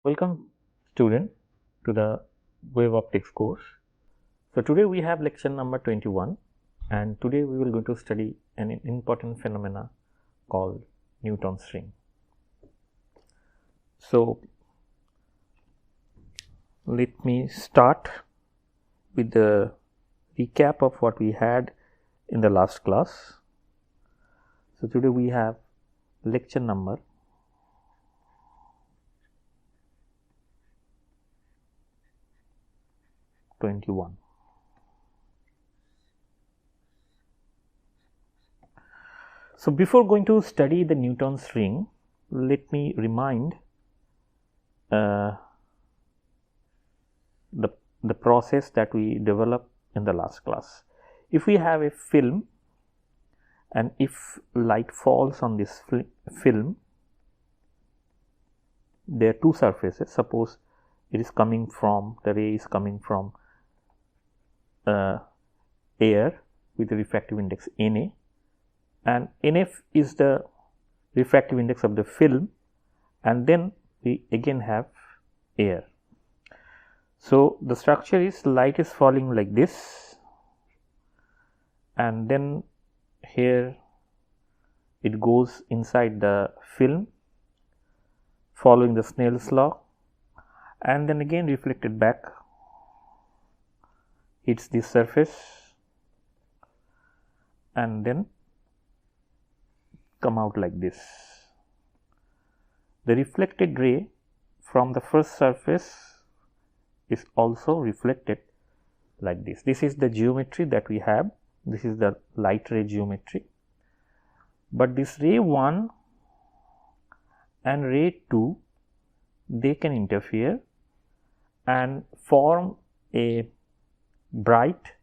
Welcome student to the wave optics course. So today we have lecture number 21 and today we will going to study an important phenomena called Newton's ring. So let me start with the recap of what we had in the last class. So today we have lecture number 21. So before going to study the Newton's ring, let me remind the process that we developed in the last class. If we have a film and if light falls on this film, there are two surfaces. Suppose it is coming from, the ray is coming from air with a refractive index Na, and Nf is the refractive index of the film, and then we again have air. So the structure is light is falling like this, and then here it goes inside the film following the Snell's law, and then again reflected back, hits this surface and then come out like this. The reflected ray from the first surface is also reflected like this. This is the geometry that we have. This is the light ray geometry. But this ray 1 and ray 2, they can interfere and form a bright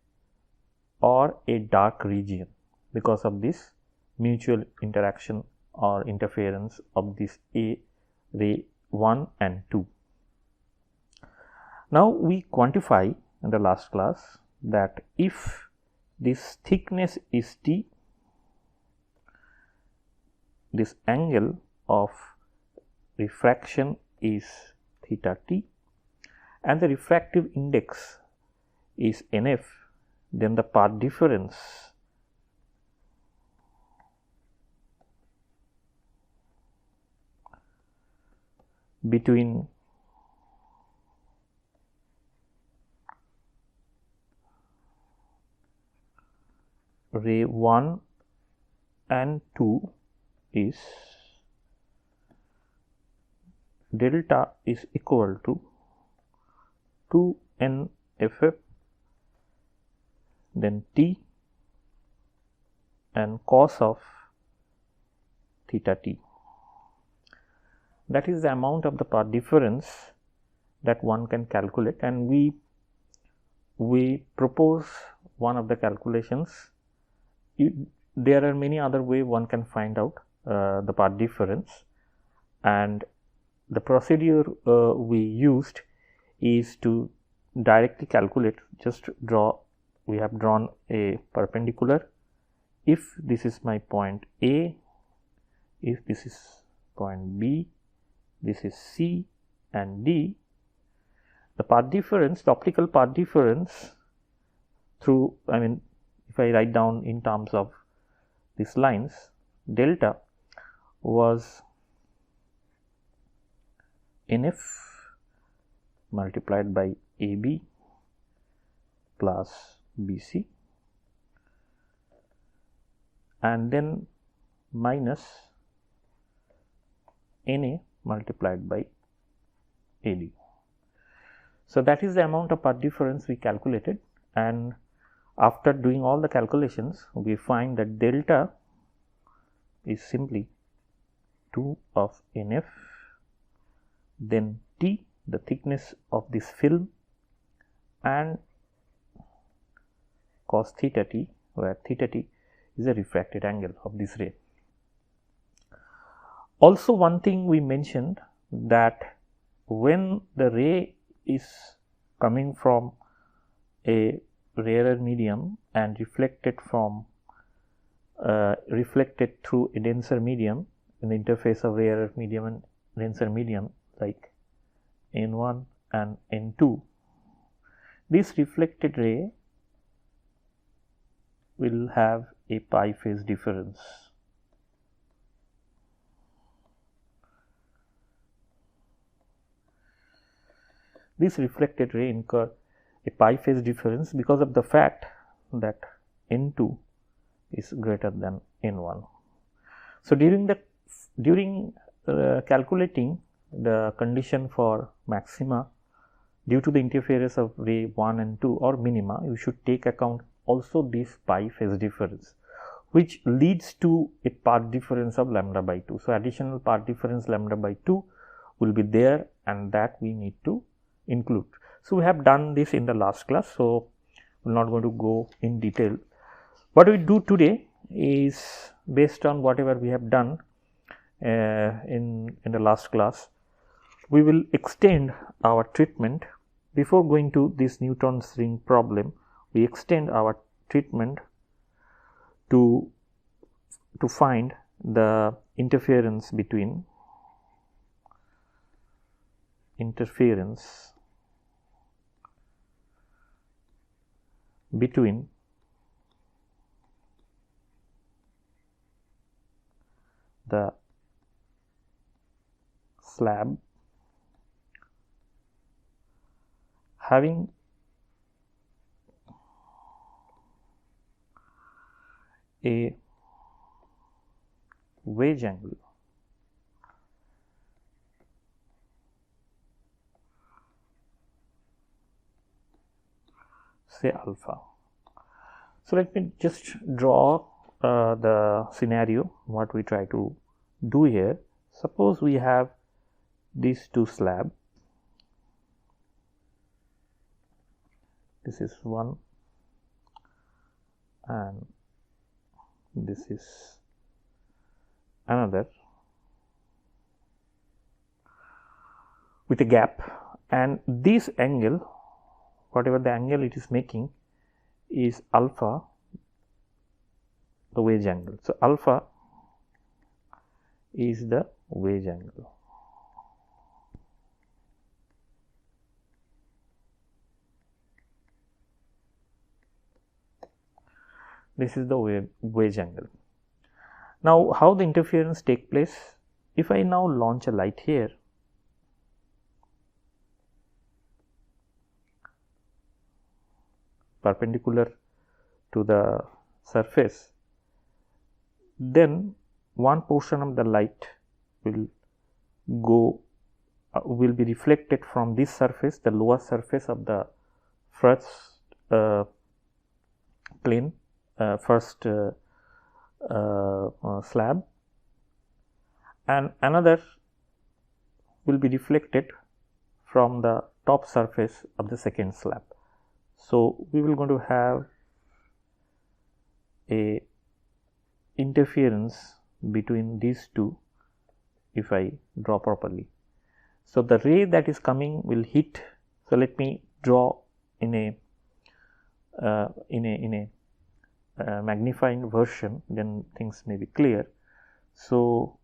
or a dark region because of this mutual interaction or interference of this A ray 1 and 2. Now we quantify in the last class that if this thickness is T, this angle of refraction is theta T, and the refractive index is Nf, then the path difference between ray 1 and 2 is delta is equal to 2n ff then T and cos of theta T. That is the amount of the path difference that one can calculate, and we propose one of the calculations. There are many other ways one can find out the path difference, and the procedure we used is to directly calculate. Just draw, we have drawn a perpendicular. If this is my point A, if this is point B, this is C and D, the path difference, the optical path difference through, if I write down in terms of these lines, delta was Nf multiplied by AB plus BC and then minus Na multiplied by AD. So that is the amount of path difference we calculated, and after doing all the calculations we find that delta is simply 2 of Nf, then T, the thickness of this film, and cos theta T, where theta T is a refracted angle of this ray. Also, one thing we mentioned, that when the ray is coming from a rarer medium and reflected through a denser medium in the interface of rarer medium and denser medium like N1 and N2, this reflected ray will have a pi phase difference. This reflected ray incur a pi phase difference because of the fact that N2 is greater than N1. So, during calculating the condition for maxima due to the interference of ray 1 and 2 or minima, you should take account also this pi phase difference, which leads to a path difference of lambda by 2. So, additional path difference lambda by 2 will be there, and that we need to include. So, we have done this in the last class. So, we are not going to go in detail. What we do today is based on whatever we have done in the last class, we will extend our treatment. Before going to this Newton's ring problem, we extend our treatment to find the interference between the slab having a wedge angle say alpha. So, let me just draw the scenario what we try to do here. Suppose we have these two slabs, this is one and this is another with a gap, and this angle, whatever the angle it is making, is alpha, the wedge angle. So, alpha is the wedge angle. This is the wedge angle. Now, how the interference take place? If I now launch a light here, perpendicular to the surface, then one portion of the light will be reflected from this surface, the lower surface of the first plane, slab, and another will be reflected from the top surface of the second slab. So, we will going to have a interference between these two if I draw properly. So, the ray that is coming will hit. So, let me draw in a magnifying version, then things may be clear. So,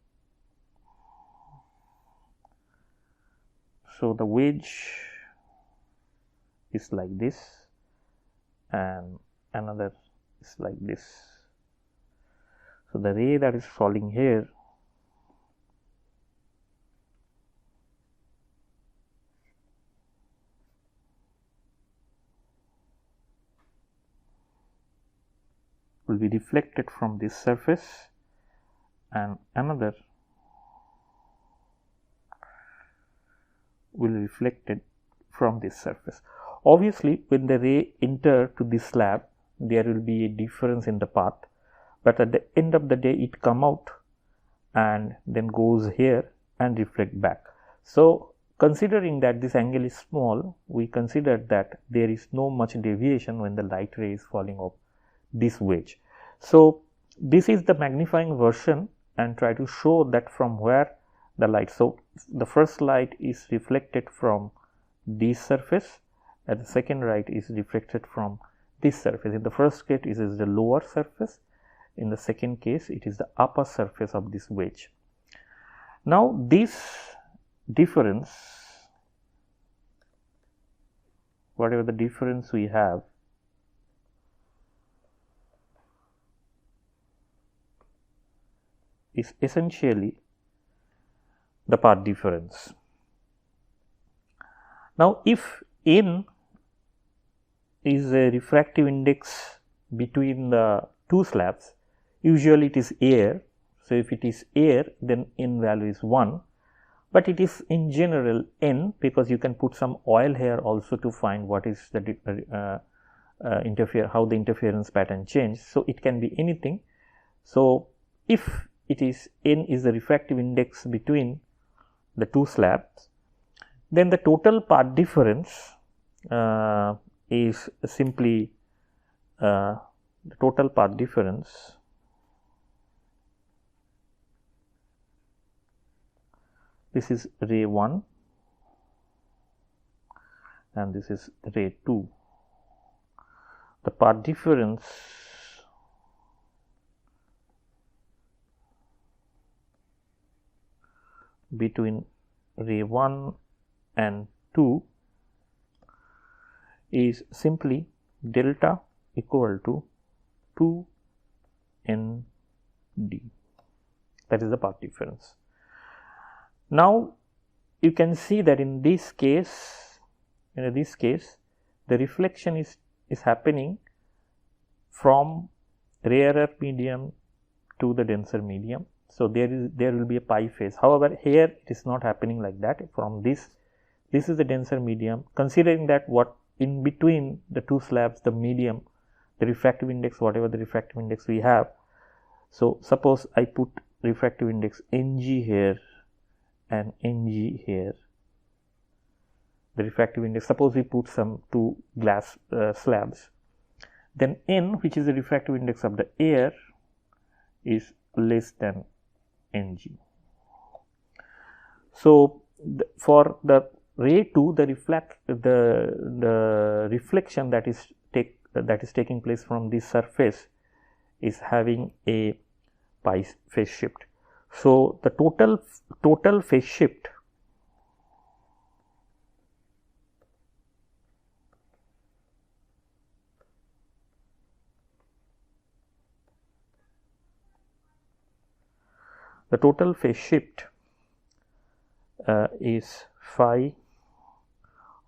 the wedge is like this and another is like this. So, the ray that is falling here will be reflected from this surface and another will be reflected from this surface. Obviously, when the ray enter to this slab, there will be a difference in the path, but at the end of the day it come out and then goes here and reflect back. So, considering that this angle is small, we consider that there is no much deviation when the light ray is falling off this wedge. So, this is the magnifying version and try to show that from where the light. So, the first light is reflected from this surface and the second light is reflected from this surface. In the first case, it is the lower surface. In the second case, it is the upper surface of this wedge. Now, this difference whatever the difference we have, is essentially the path difference. Now, if n is a refractive index between the two slabs, usually it is air. So, if it is air, then n value is 1, but it is in general n, because you can put some oil here also to find what is the how the interference pattern change. So, it can be anything. So, if it is n is the refractive index between the two slabs, then the total path difference is simply the total path difference this is ray 1 and this is ray 2. The path difference between ray 1 and 2 is simply delta equal to 2 n d. That is the path difference. Now, you can see that in this case, the reflection is happening from rarer medium to the denser medium. So, there will be a pi phase. However, here it is not happening like that. From this is the denser medium, considering that what in between the two slabs, the medium, the refractive index, whatever the refractive index we have. So, suppose I put refractive index Ng here and Ng here. The refractive index, suppose we put some two glass slabs, then N, which is the refractive index of the air, is less than Ng. So, for the ray 2, the reflection that is taking place from this surface is having a pi phase shift. So, the total phase shift is phi,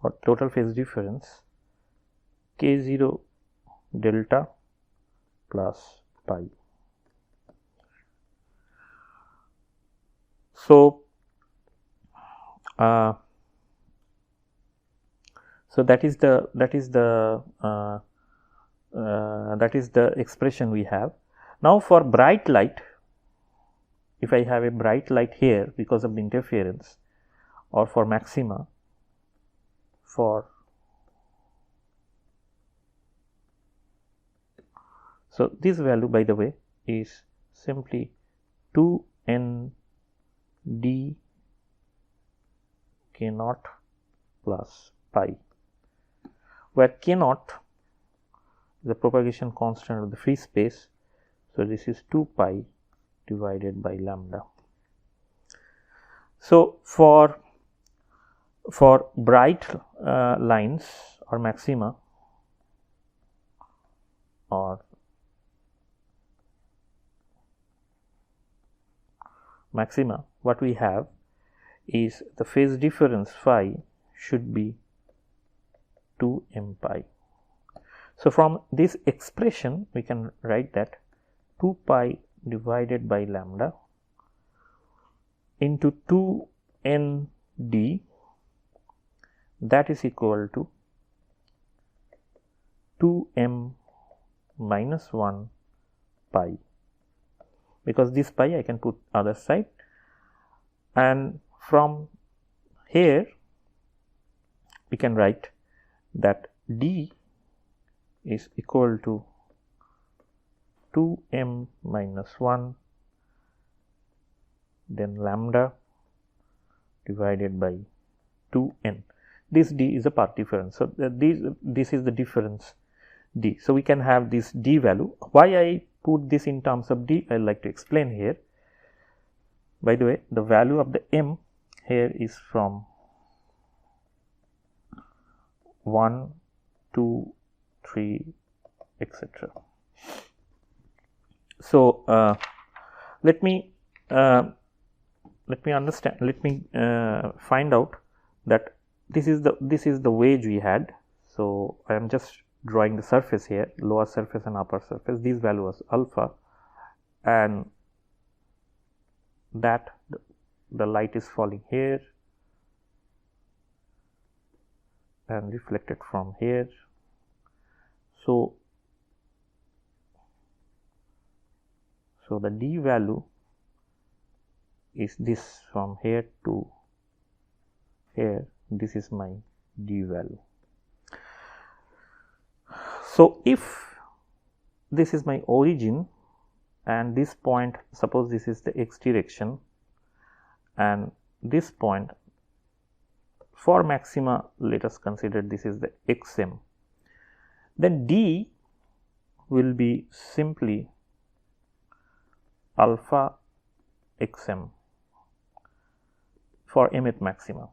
or total phase difference k0 delta plus pi. So, that is the expression we have. Now, for bright light, if I have a bright light here because of the interference, or for maxima, so this value, by the way, is simply 2 n d k naught plus pi, where k naught is the propagation constant of the free space. So, this is 2 pi divided by lambda. So, for bright lines or maxima, what we have is the phase difference phi should be 2 m pi. So, from this expression we can write that 2 pi divided by lambda into 2 n d, that is equal to 2 m minus 1 pi, because this pi I can put other side, and from here we can write that d is equal to 2 m minus 1 then lambda divided by 2 n. This d is a path difference. So, this is the difference d. So, we can have this d value. Why I put this in terms of d, I would like to explain here. By the way, the value of the m here is from 1 2, 3, etc. So let me understand. Let me find out that this is the wage we had. So I am just drawing the surface here, lower surface and upper surface. This value was alpha, and that the light is falling here and reflected from here. So the D value is this from here to here. This is my D value. So if this is my origin and this point, suppose this is the x direction, and this point for maxima, let us consider this is the xm, then D will be simply alpha xm for mth maxima.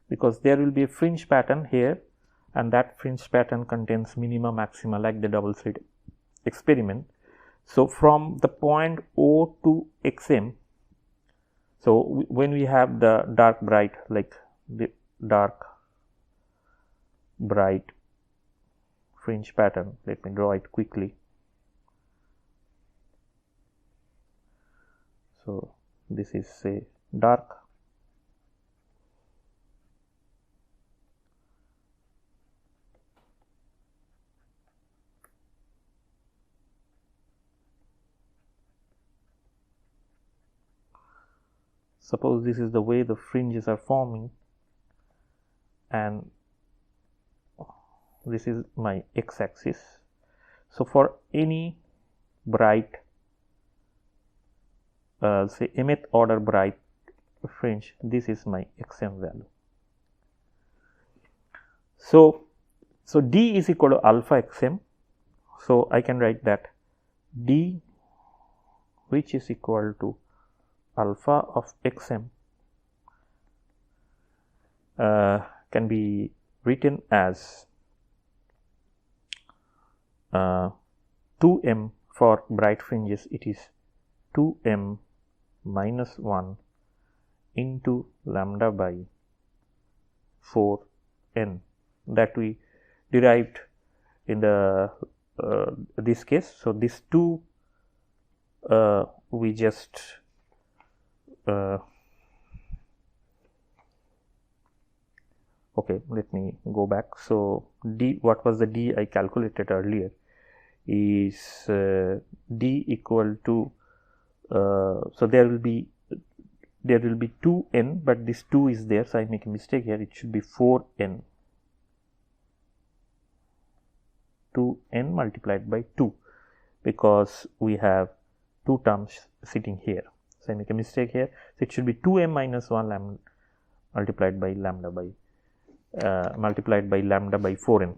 Because there will be a fringe pattern here, and that fringe pattern contains minima maxima like the double slit experiment. So from the point O to xm, so when we have the dark bright, like the dark bright fringe pattern, let me draw it quickly. So this is say dark, suppose this is the way the fringes are forming, and this is my x-axis. So for any bright say mth order bright fringe, this is my xm value. So D is equal to alpha xm. So I can write that D, which is equal to alpha of xm, can be written as 2m for bright fringes. It is 2m minus 1 into lambda by 4n that we derived in the this case. So this 2 we just okay, let me go back. So D, what was the D I calculated earlier, is D equal to so there will be 2n, but this 2 is there, so I make a mistake here. It should be 4n, 2n multiplied by 2, because we have 2 terms sitting here. So I make a mistake here. So it should be 2m minus 1 lambda multiplied by lambda by 4n.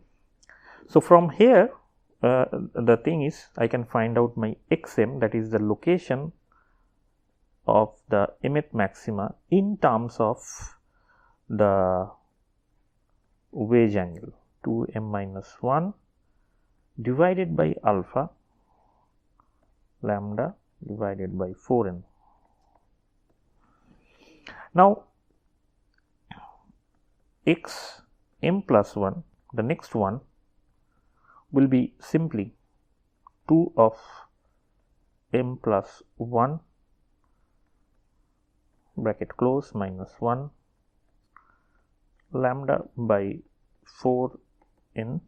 So from here the thing is, I can find out my xm, that is the location of the mth maxima in terms of the wedge angle, 2m minus 1 divided by alpha lambda divided by 4n. Now x m plus 1, the next one will be simply 2 of m plus 1 bracket close minus 1 lambda by 4n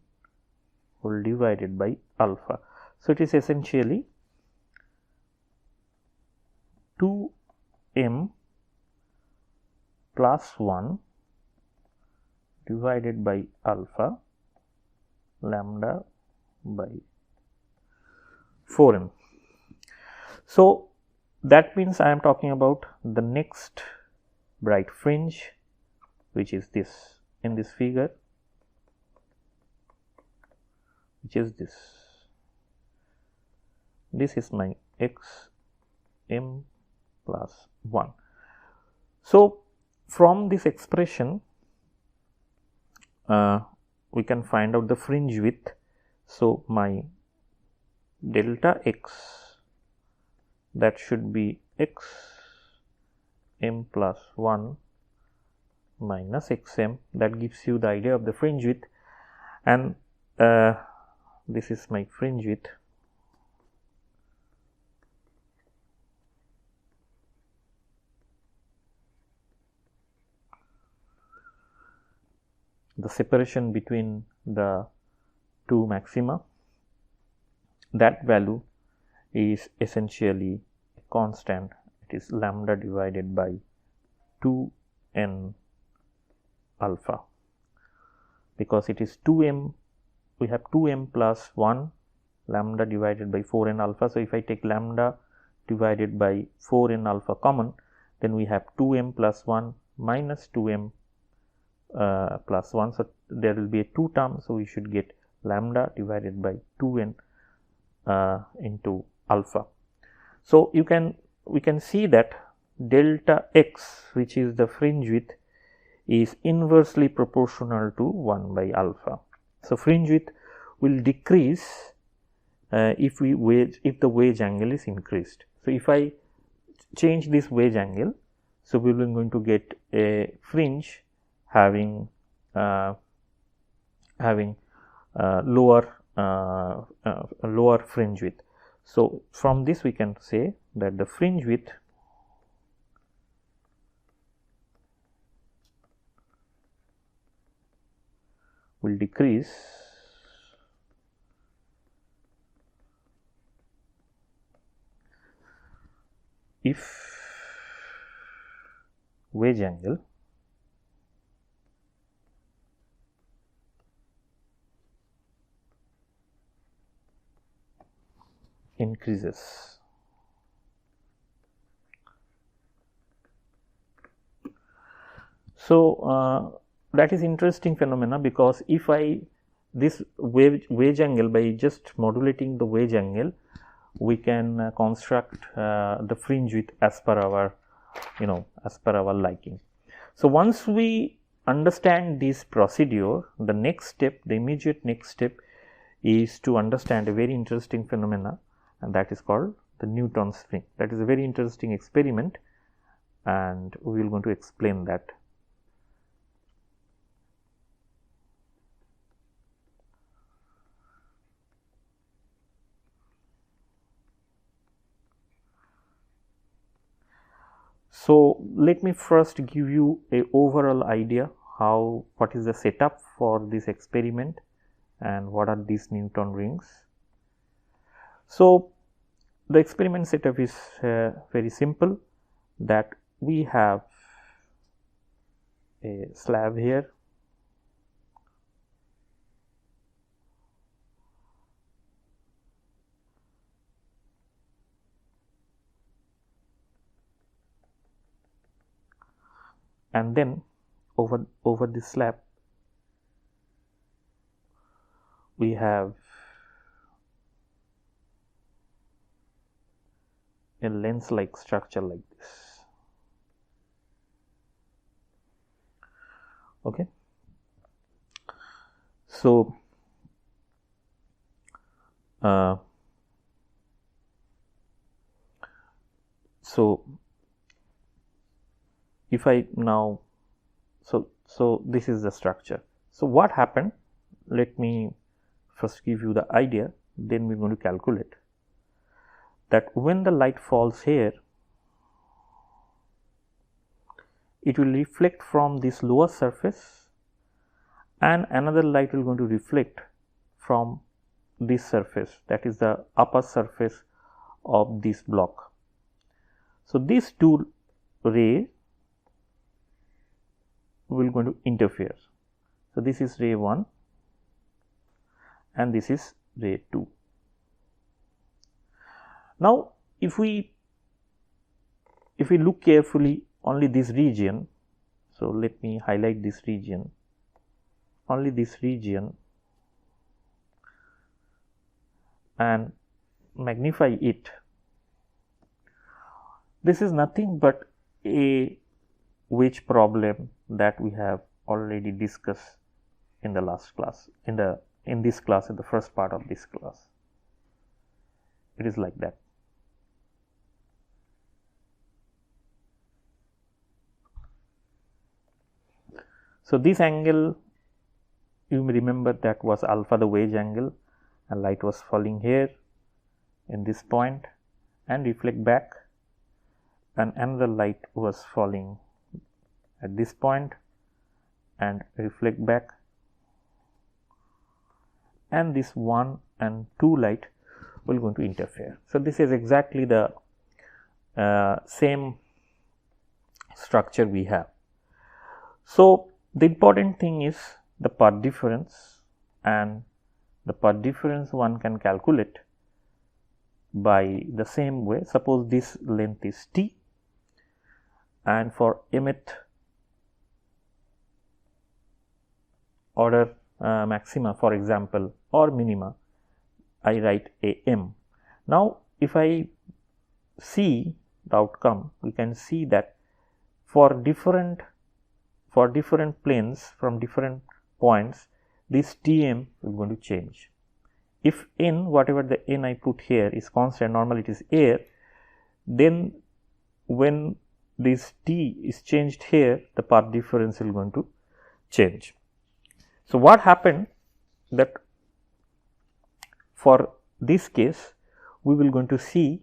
whole divided by alpha. So it is essentially 2m plus 1 divided by alpha lambda by 4n. So that means I am talking about the next bright fringe, which is this in this figure, which is this. This is my x m plus 1. So, from this expression we can find out the fringe width. So, my delta x, that should be x m plus 1 minus x m, that gives you the idea of the fringe width, and this is my fringe width. The separation between the two maxima, that value is essentially a constant. It is lambda divided by 2n alpha, because it is 2m, we have 2m plus 1 lambda divided by 4n alpha. So, if I take lambda divided by 4n alpha common, then we have 2m plus 1 minus 2m plus 1. So, there will be a 2 term. So, we should get lambda divided by 2n into alpha. So, we can see that delta x, which is the fringe width, is inversely proportional to 1 by alpha. So, fringe width will decrease if the wedge angle is increased. So, if I change this wedge angle, so we are going to get a fringe having lower fringe width. So, from this we can say that the fringe width will decrease if wedge angle increases. So, that is interesting phenomena, because if this wedge angle, by just modulating the wedge angle, we can construct the fringe width as per our liking. So, once we understand this procedure, the next step, the immediate next step is to understand a very interesting phenomena, and that is called the Newton spring. That is a very interesting experiment, and we will going to explain that. So, let me first give you a overall idea what is the setup for this experiment and what are these Newton rings. So, the experiment setup is very simple, that we have a slab here, and then over this slab we have a lens like structure like this. Okay. So, if I now, so this is the structure. So, what happened? Let me first give you the idea, then we are going to calculate that when the light falls here, it will reflect from this lower surface, and another light will going to reflect from this surface, that is the upper surface of this block. So, these two rays will going to interfere. So, this is ray 1 and this is ray 2. Now, if we look carefully only this region, so let me highlight this region, only this region, and magnify it, This is nothing but a wedge problem that we have already discussed in the last class, in this class, in the first part of this class. It is like that. So, this angle, you may remember, that was alpha, the wedge angle, and light was falling here in this point and reflect back, and another light was falling at this point and reflect back, and this 1 and 2 light will going to interfere. So, this is exactly the same structure we have. So, the important thing is the path difference, and the path difference one can calculate by the same way. Suppose this length is t, and for mth order maxima, for example, or minima, I write a m. Now, if I see the outcome, we can see that for different planes from different points, this Tm is going to change. If n, whatever the n I put here is constant, normally it is air, then when this T is changed here, the path difference is going to change. So, what happened that for this case, we will going to see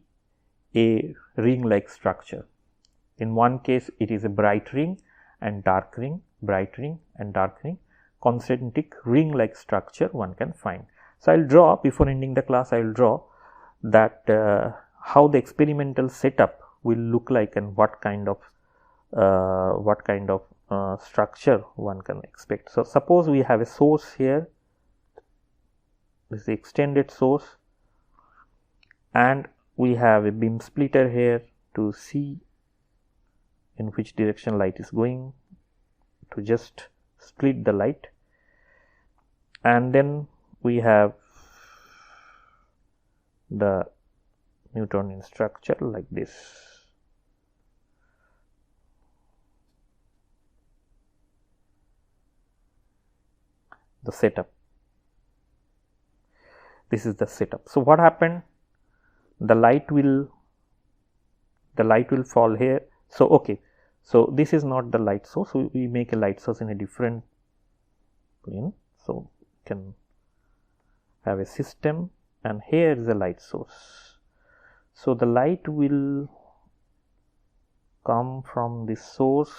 a ring like structure. In one case, it is a bright ring and dark ring, bright ring and dark ring, concentric ring like structure one can find. So, I will draw, before ending the class, I will draw that how the experimental setup will look like and what kind of structure one can expect. So, suppose we have a source here, this is the extended source, and we have a beam splitter here to see in which direction light is going, to just split the light, and then we have the Newtonian structure like this. The setup. This is the setup. So, what happened? The light will fall here. So, okay. So, this is not the light source. So, we make a light source in a different plane. So, you can have a system, and here is the light source. So, the light will come from this source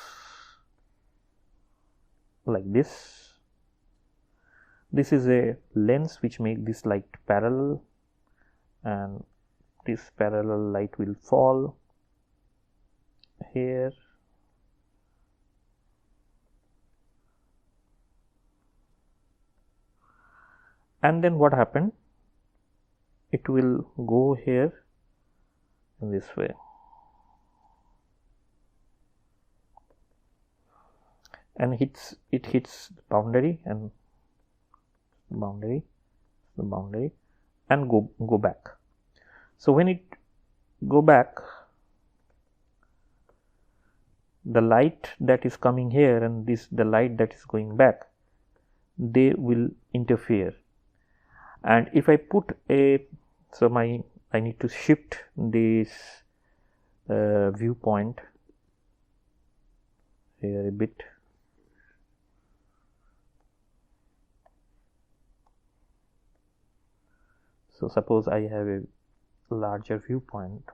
like this. This is a lens which make this light parallel, and this parallel light will fall here. And then what happened? It will go here in this way. And it hits the boundary and the boundary and go back. So, when it go back, the light that is coming here and the light that is going back, they will interfere. And if I put I need to shift this viewpoint here a bit. So, suppose I have a larger viewpoint.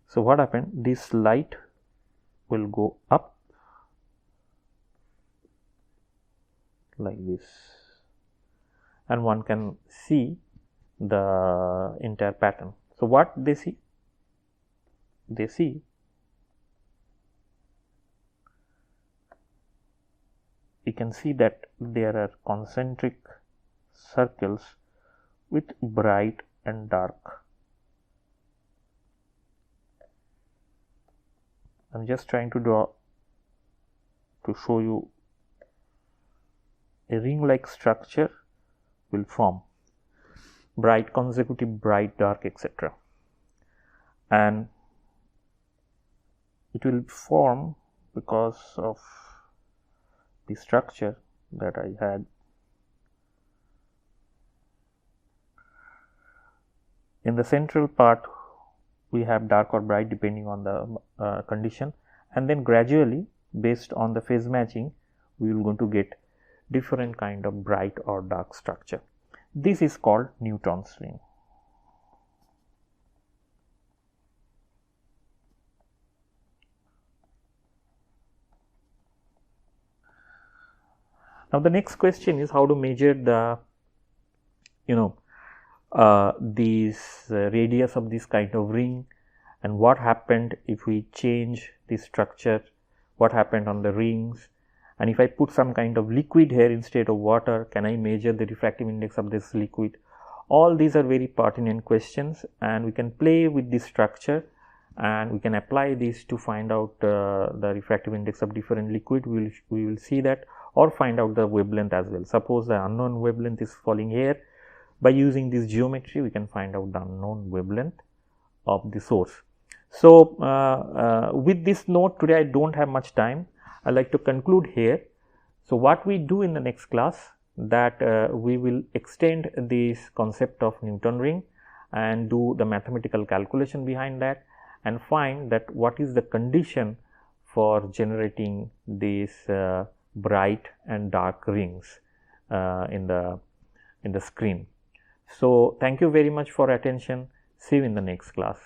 So, what happened? This light will go up like this, and one can see the entire pattern. So, what they see? They see you can see that there are concentric circles with bright and dark. I am just trying to draw to show you a ring like structure will form. bright, consecutive, bright, dark, etc. And it will form because of the structure that I had. In the central part, we have dark or bright depending on the condition, and then gradually based on the phase matching, we will going to get different kind of bright or dark structure. This is called Newton's ring. Now the next question is how to measure the these radius of this kind of ring, and what happened if we change the structure, what happened on the rings, and if I put some kind of liquid here instead of water, can I measure the refractive index of this liquid? All these are very pertinent questions, and we can play with this structure and we can apply this to find out the refractive index of different liquid. We will see that, or find out the wavelength as well. Suppose the unknown wavelength is falling here. By using this geometry, we can find out the unknown wavelength of the source. So, with this note, today I don't have much time. I like to conclude here. So, what we do in the next class, that we will extend this concept of Newton ring and do the mathematical calculation behind that, and find that what is the condition for generating these bright and dark rings in the screen. So, thank you very much for attention. See you in the next class.